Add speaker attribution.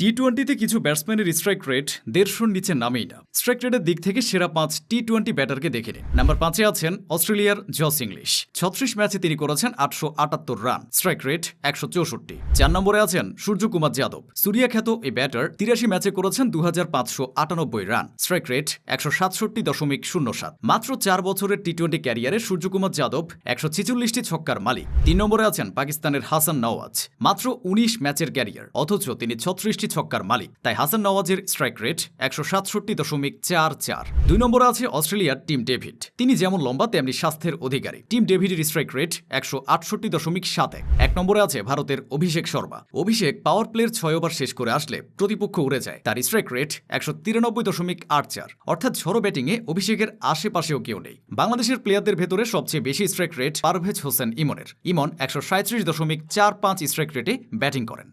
Speaker 1: টি-টোয়েন্টিতে কিছু ব্যাটসম্যানের strike rate ১৫০-র নিচে নামেই না। স্ট্রাইক রেটের দিক থেকে সেরা ৫ টি-টোয়েন্টি ব্যাটারকে দেখে নিন। নাম্বার ৫-এ আছেন অস্ট্রেলিয়ার জস ইংলিশ। ৩৬ ম্যাচে তিনি করেছেন ৮৭৮ রান, স্ট্রাইক রেট ১৬৪। ৪ নম্বরে আছেন সূর্যকুমার যাদব। সুরিয়া খ্যাত এই ব্যাটার ৮৩ ম্যাচে করেছেন ২৫৯৮ রান, স্ট্রাইক রেট ১৬৭.০৭। মাত্র ৪ বছরের টি-টোয়েন্টি ক্যারিয়ারে সূর্যকুমার যাদব ১৪৬টি ছক্কার মালিক। ৩ নম্বরে আছেন পাকিস্তানের হাসান নওয়াজ। মাত্র ১৯ ম্যাচের ক্যারিয়ার, অথচ তিনি ৩৬টি ছক্কার মালিক। তাই হাসান নওয়াজের স্ট্রাইক রেট ১৬৭.৪৪। ২ নম্বরে আছে অস্ট্রেলিয়ার টিম ডেভিড। তিনি যেমন লম্বা তেমনি স্বাস্থ্যের অধিকারী। টিম ডেভিডের স্ট্রাইক রেট ১৬৮.৭১। ১ নম্বরে আছে ভারতের অভিষেক শর্মা। অভিষেক পাওয়ার প্লের ৬ ওভার শেষ করে আসলে প্রতিপক্ষ উড়ে যায়। তার স্ট্রাইক রেট ১৯৩.৮৪। অর্থাৎ ঝড়ো ব্যাটিংয়ে অভিষেকের আশেপাশেও কেউ নেই। বাংলাদেশের প্লেয়ারদের ভেতরে সবচেয়ে বেশি স্ট্রাইক রেট পারভেজ হোসেন ইমনের। ইমন ১৩৭.৪৫ স্ট্রাইক রেটে ব্যাটিং করেন।